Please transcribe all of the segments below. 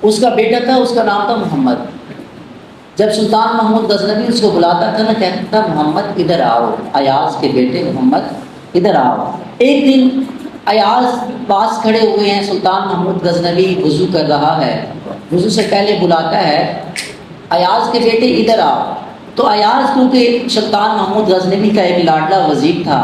اس کا بیٹا تھا، اس کا نام تھا محمد۔ جب سلطان محمود غزنوی اس کو بلاتا تھا نا، کہتا تھا محمد ادھر آؤ، ایاز کے بیٹے محمد ادھر آؤ۔ ایک دن ایاز پاس کھڑے ہوئے ہیں، سلطان محمود غزنوی وضو کر رہا ہے، وضو سے پہلے بلاتا ہے ایاز کے بیٹے ادھر آؤ۔ تو ایاز کیونکہ سلطان محمود غزنوی کا ایک لاڈلا وزیر تھا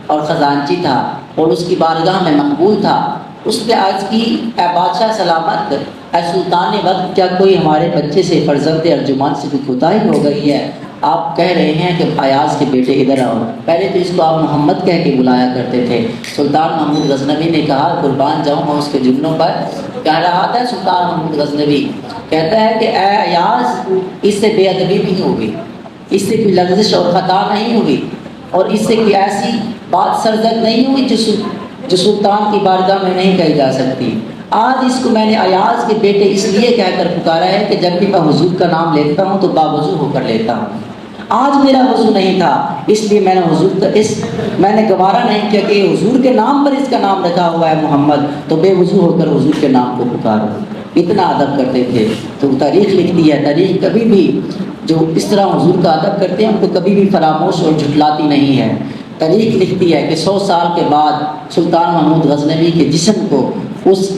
اور خزانچی تھا اور اس کی بارگاہ میں مقبول تھا، اس نے عرض کی اے بادشاہ سلامت، اے سلطان وقت، کیا کوئی ہمارے بچے سے فرزند ارجمان سے کوئی کوتاہی ہو گئی ہے؟ آپ کہہ رہے ہیں کہ ایاز کے بیٹے ادھر آؤ۔ پہلے تو اس کو آپ محمد کہہ کے بلایا کرتے تھے۔ سلطان محمود غزنوی نے کہا قربان جاؤں میں اس کے جملوں پر، کہہ رہا تھا سلطان محمود غزنوی کہتا ہے کہ اے ایاز، اس سے بے ادبی نہیں ہوگی، اس سے کوئی لغزش اور خطا نہیں ہوگی، اور اس سے کوئی ایسی بات سرزد نہیں ہوئی جو سلطان کی بارگاہ میں نہیں کہی جا سکتی۔ آج اس کو میں نے ایاز کے بیٹے اس لیے کہہ کر پکارا ہے کہ جب بھی میں حضور کا نام لیتا ہوں تو باوضو ہو کر لیتا ہوں۔ آج میرا وضو نہیں تھا، اس لیے میں نے حضور کا میں نے گوارا نہیں کیا کہ حضور کے نام پر اس کا نام رکھا ہوا ہے محمد، تو بے وضو ہو کر حضور کے نام کو پکارو۔ اتنا ادب کرتے تھے۔ تو تاریخ لکھتی ہے، تاریخ کبھی بھی جو اس طرح حضور کا ادب کرتے ہیں ان کو کبھی بھی فراموش اور جھٹلاتی نہیں ہے۔ تاریخ لکھتی ہے کہ 100 سال کے بعد سلطان محمود غزنوی کے جسم کو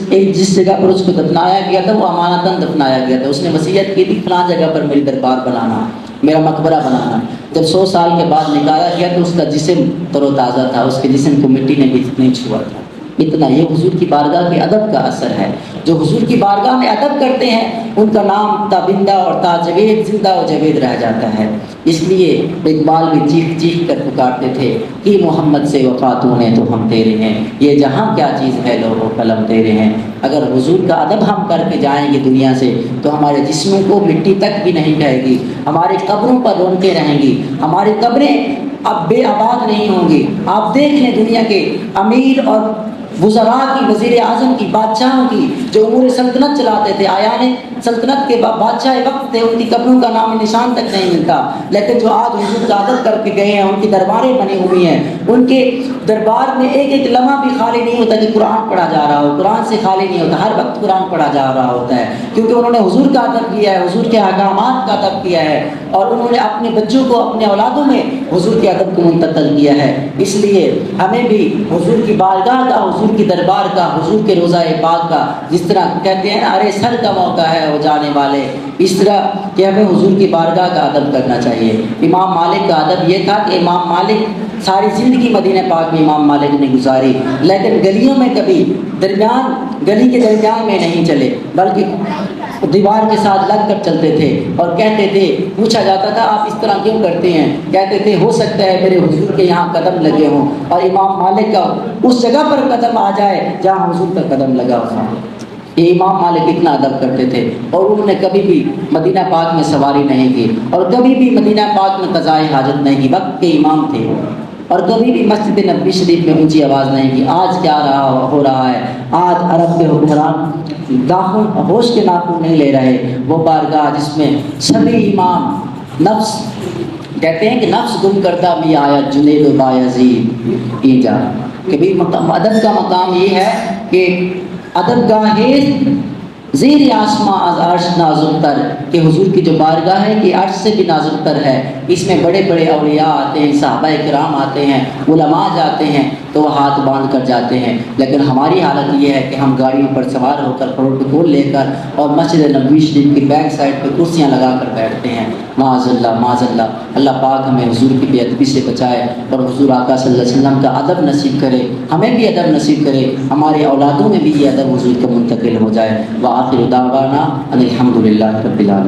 جس جگہ پر اس کو دفنایا گیا تھا وہ امانتاً دفنایا گیا تھا۔ اس نے وصیت کی تھی فلاں جگہ پر میری دربار بنانا، میرا مقبرہ بنانا۔ جب 100 سال کے بعد نکالا گیا تو اس کا جسم تر و تازہ تھا، اس کے جسم کو مٹی نے بھی نہیں چھوا تھا۔ اتنا یہ حضور کی بارگاہ کے ادب کا اثر ہے۔ جو حضور کی بارگاہ میں ادب کرتے ہیں ان کا نام تابندہ اور تاجوید زندہ و جاوید رہ جاتا ہے۔ اس لیے اقبال بھی چیخ چیخ کر پکارتے تھے کہ محمد سے وفا تو نے تو ہم تیرے ہیں، یہ جہاں کیا چیز ہے لوح و قلم تیرے ہیں۔ اگر حضور کا ادب ہم کر کے جائیں گے دنیا سے تو ہمارے جسموں کو مٹی تک بھی نہیں کہے گی، ہماری قبروں پر رونقیں رہیں گی، ہماری قبریں اب بے آباد نہیں ہوں گی۔ آپ دیکھ لیں دنیا کے امیر اور وزراء کی، وزیر اعظم کی، بادشاہوں کی جو امور سلطنت چلاتے تھے، آیان سلطنت کے بادشاہ وقت تھے، ان کی قبروں کا نام نشان تک نہیں ملتا۔ لیکن جو آج حضور کا عادت کر کے گئے ہیں، ان کی درباریں بنی ہوئی ہیں، ان کے دربار میں ایک ایک لمحہ بھی خالی نہیں ہوتا کہ قرآن پڑھا جا رہا ہو، قرآن سے خالی نہیں ہوتا، ہر وقت قرآن پڑھا جا رہا ہوتا ہے، کیونکہ انہوں نے حضور کا ادب کیا ہے، حضور کے احکامات کا ادب کیا ہے، اور انہوں نے اپنے بچوں کو، اپنے اولادوں میں حضور کے ادب کو منتقل کیا ہے۔ اس لیے ہمیں بھی حضور کی بارگاہ کا، حضور کی دربار کا، حضور کے روضہ پاک کا، جس طرح کہتے ہیں ارے سر کا موقع ہے ہو جانے والے، اس طرح کہ ہمیں حضور کی بارگاہ کا ادب کرنا چاہیے۔ امام مالک کا ادب یہ تھا کہ امام مالک ساری زندگی مدینہ پاک میں امام مالک نے گزاری، لیکن گلیوں میں کبھی گلی کے درمیان میں نہیں چلے، بلکہ دیوار کے ساتھ لگ کر چلتے تھے، اور کہتے تھے، پوچھا جاتا تھا آپ اس طرح کیوں کرتے ہیں؟ کہتے تھے ہو سکتا ہے میرے حضور کے یہاں قدم لگے ہوں اور امام مالک کا اس جگہ پر قدم آ جائے جہاں حضور کا قدم لگا ہوا۔ یہ امام مالک اتنا ادب کرتے تھے، اور انہوں نے کبھی بھی مدینہ پاک میں سواری نہیں کی، اور کبھی بھی مدینہ پاک میں قضاء حاجت نہیں کی، وقت کے امام تھے، اور کبھی بھی مسجد نبوی شریف میں اونچی آواز نہیں کی۔ آج کیا ہو رہا ہے؟ آج عرب کے حکمران ناخن، ہوش کے ناخن نہیں لے رہے۔ وہ بارگاہ جس میں سبھی امام نفس کہتے ہیں کہ نفس گم کردہ بھی آیا جنید و بایزید ایجا، کہ بھی ادب کا مقام یہ ہے کہ ادب گاہے زیر آسماں از عرش نازک تر، کہ حضور کی جو بارگاہ ہے کہ عرش سے بھی نازک تر ہے۔ اس میں بڑے بڑے اولیاء آتے ہیں، صحابہ کرام آتے ہیں، علماء جاتے ہیں تو وہ ہاتھ باندھ کر جاتے ہیں، لیکن ہماری حالت یہ ہے کہ ہم گاڑیوں پر سوار ہو کر پروٹوکول لے کر اور مسجد نبوی شریف کی بیک سائڈ پہ کرسیاں لگا کر بیٹھتے ہیں۔ معاذ اللہ، معاذ اللہ۔ اللہ پاک ہمیں حضور کی بے ادبی سے بچائے اور حضور آقا صلی اللہ علیہ وسلم کا ادب نصیب کرے، ہمیں بھی ادب نصیب کرے، ہمارے اولادوں میں بھی یہ ادب حضور کا منتقل ہو جائے۔ وآخر دعوانا ان الحمد للہ رب العالمین۔